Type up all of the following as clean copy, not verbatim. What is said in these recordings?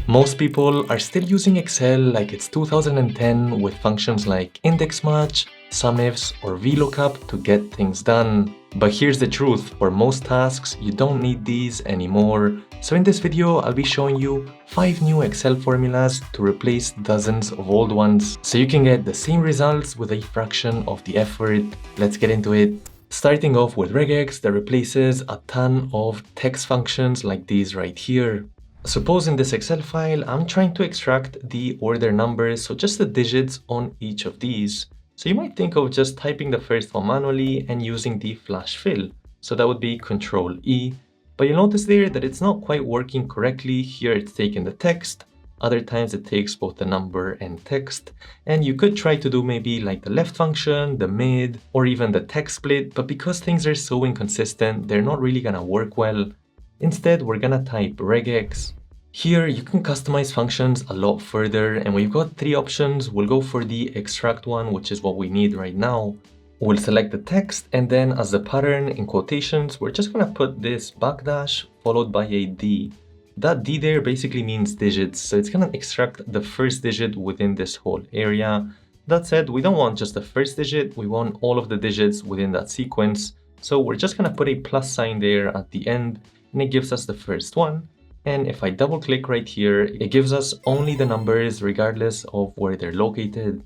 Most people are still using Excel like it's 2010 with functions like index match, SUMIFS, or VLOOKUP to get things done. But here's the truth, for most tasks, you don't need these anymore. So in this video, I'll be showing you 5 new Excel formulas to replace dozens of old ones, so you can get the same results with a fraction of the effort. Let's get into it. Starting off with REGEX that replaces a ton of text functions like these right here. Suppose in this Excel file, I'm trying to extract the order numbers, so just the digits on each of these. So you might think of just typing the first one manually and using the flash fill. So that would be Control E. But you'll notice there that it's not quite working correctly. Here it's taking the text. Other times it takes both the number and text. And you could try to do maybe like the left function, the mid, or even the text split. But because things are so inconsistent, they're not really gonna work well. Instead, we're gonna type regex. Here, you can customize functions a lot further, and we've got 3 options. We'll go for the extract one, which is what we need right now. We'll select the text, and then as the pattern in quotations, we're just gonna put this backdash followed by a D. That D there basically means digits, so it's gonna extract the first digit within this whole area. That said, we don't want just the first digit, we want all of the digits within that sequence. So we're just gonna put a plus sign there at the end, and it gives us the first one. And if I double click right here, it gives us only the numbers regardless of where they're located.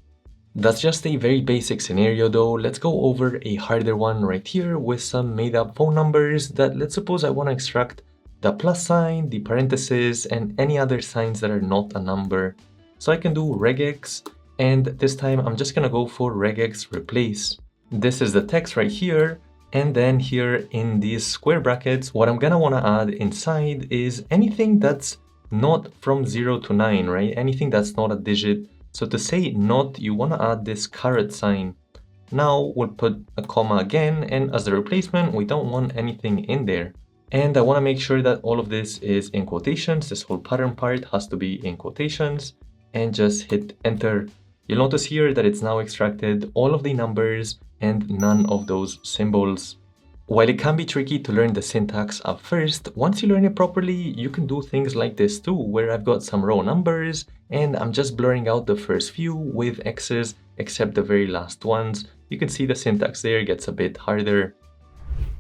That's just a very basic scenario though. Let's go over a harder one right here with some made up phone numbers that, let's suppose I want to extract the plus sign, the parentheses, and any other signs that are not a number. So I can do regex, and this time I'm just gonna go for regex replace. This is the text right here. And then here in these square brackets, what I'm gonna wanna add inside is anything that's not from 0 to 9, right? Anything that's not a digit. So to say not, you wanna add this caret sign. Now we'll put a comma again, and as the replacement, we don't want anything in there. And I wanna make sure that all of this is in quotations. This whole pattern part has to be in quotations, and just hit enter. You'll notice here that it's now extracted all of the numbers and none of those symbols. While it can be tricky to learn the syntax at first, once you learn it properly, you can do things like this too, where I've got some raw numbers and I'm just blurring out the first few with X's except the very last ones. You can see the syntax there gets a bit harder.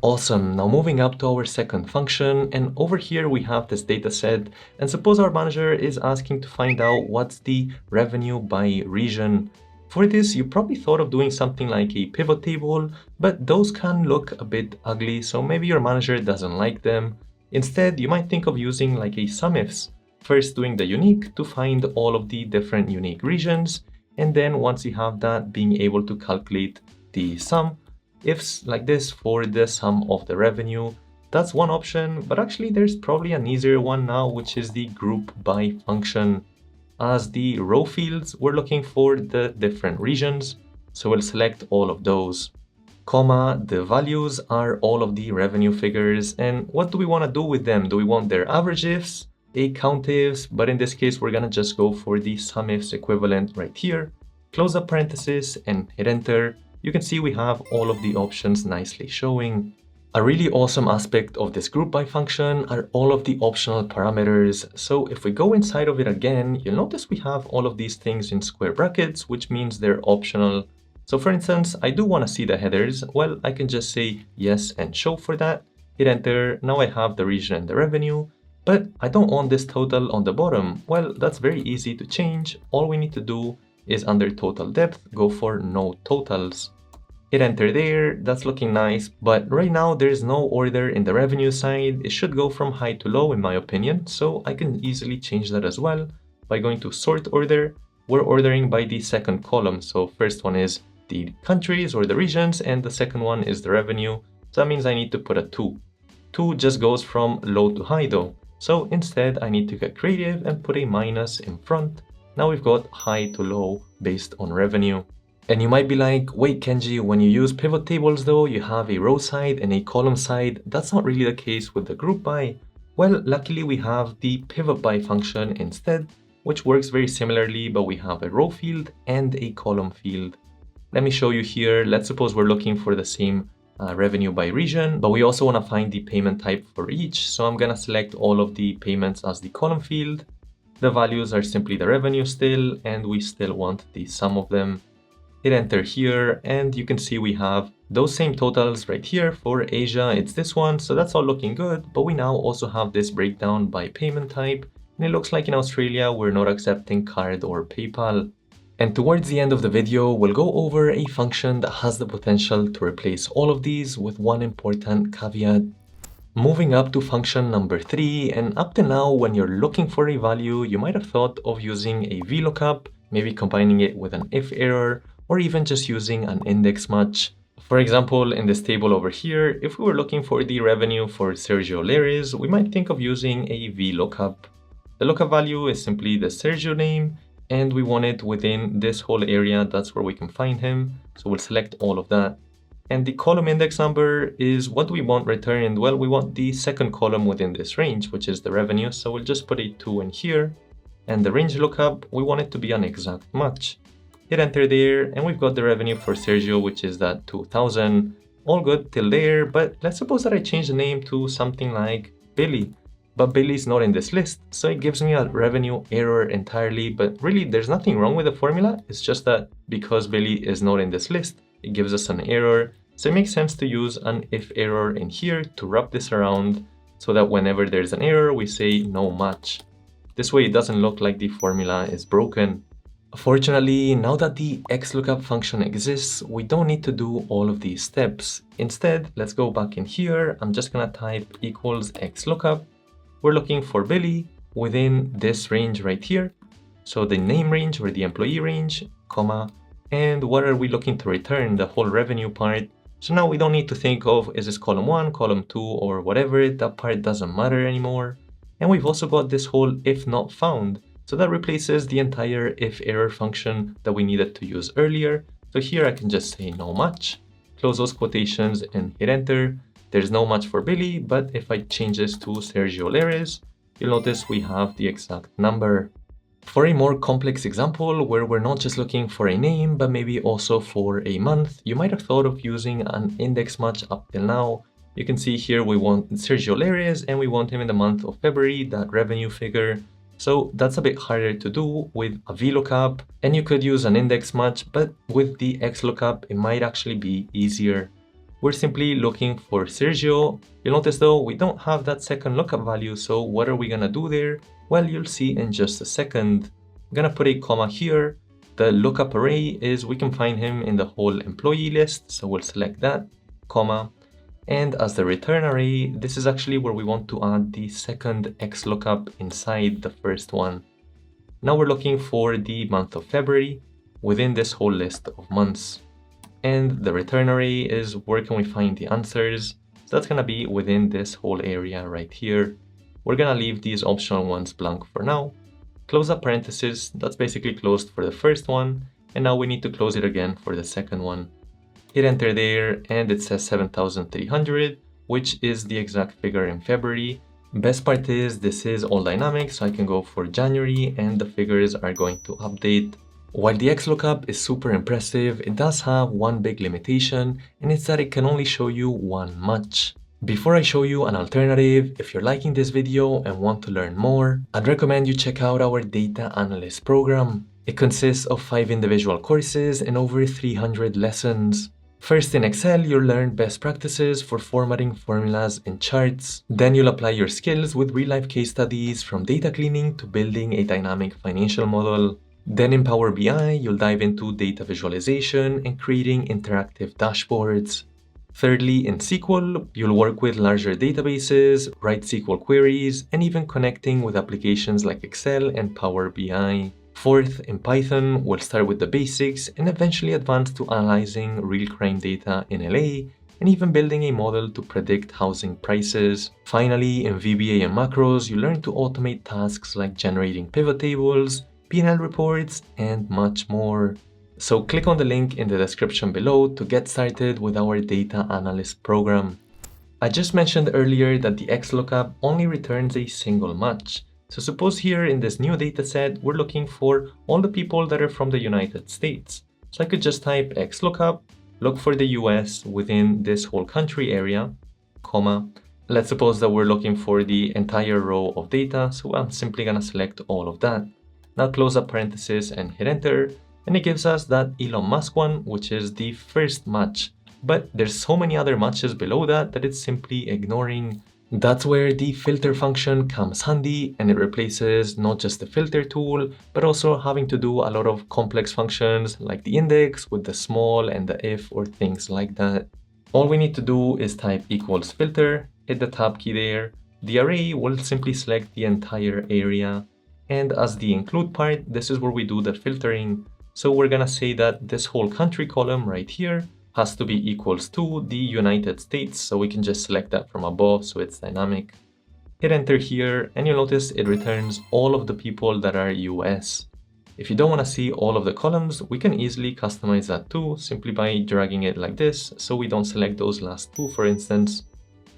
Awesome, now moving up to our second function, and over here we have this data set, and suppose our manager is asking to find out what's the revenue by region. For this, you probably thought of doing something like a pivot table, but those can look a bit ugly, so maybe your manager doesn't like them. Instead, you might think of using like a SUMIFS, first doing the unique to find all of the different unique regions, and then once you have that, being able to calculate the sum, ifs like this for the sum of the revenue. That's one option, but actually there's probably an easier one now, which is the group by function. As the row fields, we're looking for the different regions, so we'll select all of those. Comma, the values are all of the revenue figures, and what do we want to do with them? Do we want their average ifs, a COUNTFS, but in this case we're gonna just go for the SUMIFS equivalent right here. Close the parenthesis and hit enter. You can see we have all of the options nicely showing. A really awesome aspect of this group by function are all of the optional parameters. So if we go inside of it again, you'll notice we have all of these things in square brackets, which means they're optional. So for instance, I do want to see the headers. Well, I can just say yes and show for that. Hit enter. Now I have the region and the revenue, but I don't want this total on the bottom. Well, that's very easy to change. All we need to do is under total depth, go for no totals. Hit enter there, that's looking nice, but right now there's no order in the revenue side. It should go from high to low in my opinion, so I can easily change that as well. By going to sort order, we're ordering by the second column. So first one is the countries or the regions, and the second one is the revenue. So that means I need to put a 2. 2 just goes from low to high though. So instead I need to get creative and put a minus in front. Now we've got high to low based on revenue. And you might be like, wait Kenji, when you use pivot tables though, you have a row side and a column side. That's not really the case with the group by. Well, luckily we have the pivot by function instead, which works very similarly, but we have a row field and a column field. Let me show you here. Let's suppose we're looking for the same revenue by region, but we also want to find the payment type for each. So I'm going to select all of the payments as the column field. The values are simply the revenue still, and we still want the sum of them. Hit enter here, and you can see we have those same totals right here. For Asia, it's this one, so that's all looking good. But we now also have this breakdown by payment type, and it looks like in Australia, we're not accepting card or PayPal. And towards the end of the video, we'll go over a function that has the potential to replace all of these with one important caveat. Moving up to function number 3, and up to now, when you're looking for a value, you might have thought of using a VLOOKUP, maybe combining it with an if error, or even just using an index match. For example, in this table over here, if we were looking for the revenue for Sergio Leres, we might think of using a VLOOKUP. The lookup value is simply the Sergio name, and we want it within this whole area. That's where we can find him. So we'll select all of that. And the column index number is what we want returned. Well, we want the second column within this range, which is the revenue. So we'll just put a 2 in here. And the range lookup, we want it to be an exact match. Hit enter there, and we've got the revenue for Sergio, which is that 2,000. All good till there, but let's suppose that I change the name to something like Billy. But Billy's not in this list, so it gives me a revenue error entirely. But really, there's nothing wrong with the formula. It's just that because Billy is not in this list, it gives us an error. So it makes sense to use an if error in here to wrap this around so that whenever there's an error, we say no match. This way it doesn't look like the formula is broken. Fortunately, now that the XLOOKUP function exists, we don't need to do all of these steps. Instead, let's go back in here. I'm just gonna type equals XLOOKUP. We're looking for Billy within this range right here. So the name range or the employee range, comma, and what are we looking to return, the whole revenue part. So now we don't need to think of, is this column 1, column 2, or whatever, that part doesn't matter anymore. And we've also got this whole if not found. So that replaces the entire if error function that we needed to use earlier. So here I can just say no match, close those quotations and hit enter. There's no match for Billy, but if I change this to Sergio Leres, you'll notice we have the exact number. For a more complex example, where we're not just looking for a name, but maybe also for a month, you might have thought of using an index match up till now. You can see here we want Sergio Leres and we want him in the month of February, that revenue figure. So that's a bit harder to do with a VLOOKUP, and you could use an index match, but with the XLOOKUP, it might actually be easier. We're simply looking for Sergio. You'll notice though, we don't have that second lookup value, so what are we gonna do there? Well, you'll see in just a second. I'm gonna put a comma here. The lookup array is we can find him in the whole employee list, so we'll select that, comma. And as the return array, this is actually where we want to add the second XLOOKUP inside the first one. Now we're looking for the month of February within this whole list of months. And the return array is where can we find the answers. So that's gonna be within this whole area right here. We're gonna leave these optional ones blank for now. Close up parentheses, that's basically closed for the first one. And now we need to close it again for the second one. Hit enter there, and it says 7,300, which is the exact figure in February. Best part is this is all dynamic, so I can go for January and the figures are going to update. While the XLOOKUP is super impressive, it does have one big limitation, and it's that it can only show you one match. Before I show you an alternative, if you're liking this video and want to learn more, I'd recommend you check out our Data Analyst program. It consists of 5 individual courses and over 300 lessons. First, in Excel, you'll learn best practices for formatting formulas and charts. Then you'll apply your skills with real-life case studies from data cleaning to building a dynamic financial model. Then in Power BI, you'll dive into data visualization and creating interactive dashboards. Thirdly, in SQL, you'll work with larger databases, write SQL queries, and even connecting with applications like Excel and Power BI. Fourth, in Python, we'll start with the basics and eventually advance to analyzing real crime data in LA and even building a model to predict housing prices. Finally, in VBA and macros, you learn to automate tasks like generating pivot tables, P&L reports, and much more. So click on the link in the description below to get started with our Data Analyst program. I just mentioned earlier that the XLOOKUP only returns a single match. So suppose here in this new dataset, we're looking for all the people that are from the United States. So I could just type XLOOKUP, look for the US within this whole country area, comma. Let's suppose that we're looking for the entire row of data, so I'm simply gonna select all of that. Now close up parenthesis and hit enter, and it gives us that Elon Musk one, which is the first match. But there's so many other matches below that that it's simply ignoring. That's where the filter function comes handy, and it replaces not just the filter tool, but also having to do a lot of complex functions like the index with the small and the if or things like that. All we need to do is type equals filter, hit the tab key there. The array will simply select the entire area. And as the include part, this is where we do the filtering. So we're gonna say that this whole country column right here has to be equals to the United States. So we can just select that from above so it's dynamic. Hit enter here and you'll notice it returns all of the people that are US. If you don't want to see all of the columns, we can easily customize that too, simply by dragging it like this, so we don't select those last two, for instance.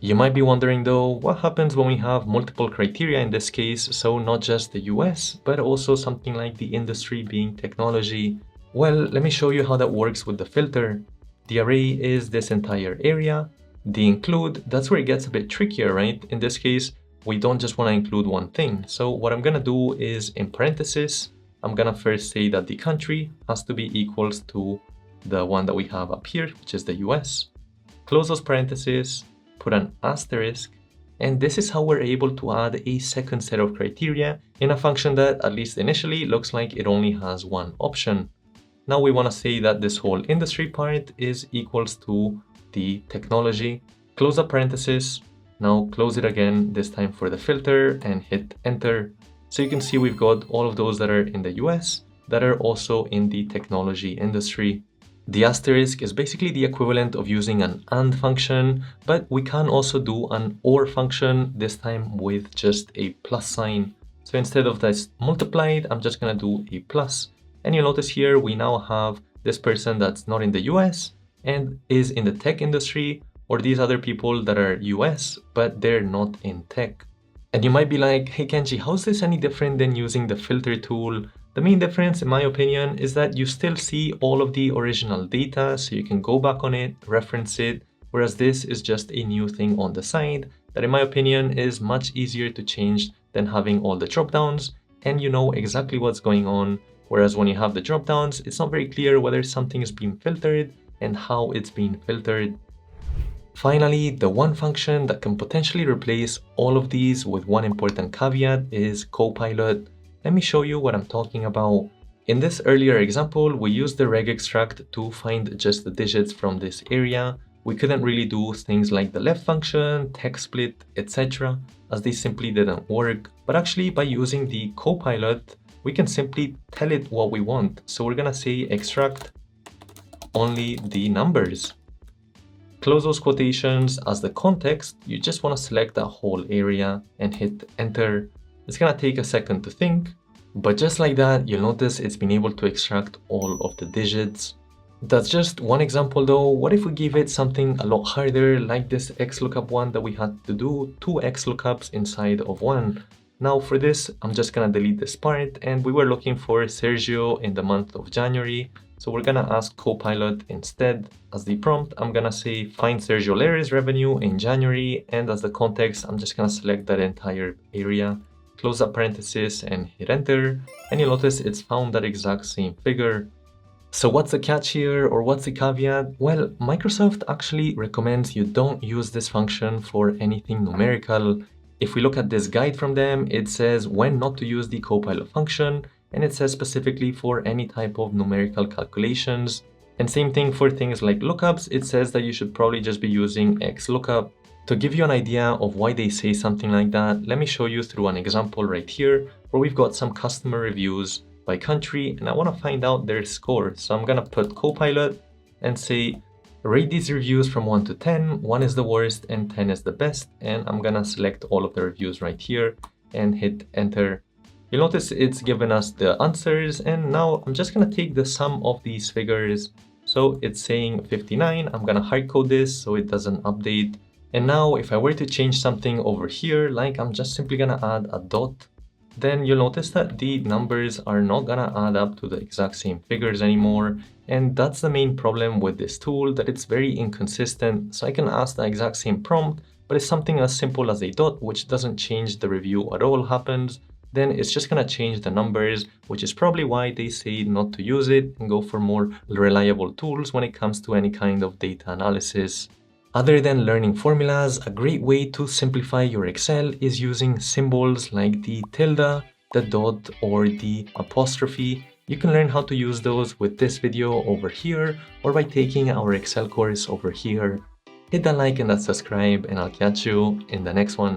You might be wondering though, what happens when we have multiple criteria in this case, so not just the US, but also something like the industry being technology? Well, let me show you how that works with the filter. The array is this entire area. The include, that's where it gets a bit trickier, right? In this case, we don't just want to include one thing. So what I'm gonna do is in parentheses, I'm gonna first say that the country has to be equals to the one that we have up here, which is the US. Close those parentheses, put an asterisk, and this is how we're able to add a second set of criteria in a function that, at least initially, looks like it only has one option. Now we want to say that this whole industry part is equals to the technology. Close the parenthesis, now close it again, this time for the filter, and hit enter. So you can see we've got all of those that are in the US that are also in the technology industry. The asterisk is basically the equivalent of using an AND function, but we can also do an OR function, this time with just a plus sign. So instead of this multiplied, I'm just gonna do a plus. And you'll notice here we now have this person that's not in the US and is in the tech industry, or these other people that are US, but they're not in tech. And you might be like, hey Kenji, how's this any different than using the filter tool? The main difference, in my opinion, is that you still see all of the original data, so you can go back on it, reference it, whereas this is just a new thing on the side that, in my opinion, is much easier to change than having all the dropdowns, and you know exactly what's going on, whereas when you have the dropdowns, it's not very clear whether something is being filtered and how it's being filtered. Finally, the one function that can potentially replace all of these with one important caveat is copilot. Let me show you what I'm talking about. In this earlier example, we used the reg extract to find just the digits from this area. We couldn't really do things like the left function, text split, etc., as they simply didn't work. But actually, by using the copilot, we can simply tell it what we want. So we're gonna say extract only the numbers. Close those quotations. As the context, you just want to select that whole area and hit enter. It's gonna take a second to think, but just like that, you'll notice it's been able to extract all of the digits. That's just one example though. What if we give it something a lot harder, like this XLOOKUP one that we had to do 2 XLOOKUPs inside of one? Now for this, I'm just gonna delete this part, and we were looking for Sergio in the month of January. So we're gonna ask Copilot instead. As the prompt, I'm gonna say find Sergio Lere's revenue in January, and as the context, I'm just gonna select that entire area, close up parenthesis and hit enter, and you'll notice it's found that exact same figure. So what's the catch here, or what's the caveat? Well, Microsoft actually recommends you don't use this function for anything numerical. If we look at this guide from them, it says when not to use the Copilot function, and it says specifically for any type of numerical calculations. And same thing for things like lookups, it says that you should probably just be using XLOOKUP. To give you an idea of why they say something like that, let me show you through an example right here, where we've got some customer reviews by country, and I want to find out their score. So I'm gonna put Copilot and say, rate these reviews from 1 to 10, 1 is the worst and 10 is the best, and I'm gonna select all of the reviews right here and hit enter. You'll notice it's given us the answers, and now I'm just gonna take the sum of these figures. So it's saying 59, I'm gonna hard code this so it doesn't update. And now if I were to change something over here, like I'm just simply gonna add a dot, then you'll notice that the numbers are not gonna add up to the exact same figures anymore. And that's the main problem with this tool, that it's very inconsistent. So I can ask the exact same prompt, but if something as simple as a dot, which doesn't change the review at all, happens, then it's just gonna change the numbers, which is probably why they say not to use it and go for more reliable tools when it comes to any kind of data analysis. Other than learning formulas, a great way to simplify your Excel is using symbols like the tilde, the dot, or the apostrophe. You can learn how to use those with this video over here or by taking our Excel course over here. Hit that like and that subscribe, and I'll catch you in the next one.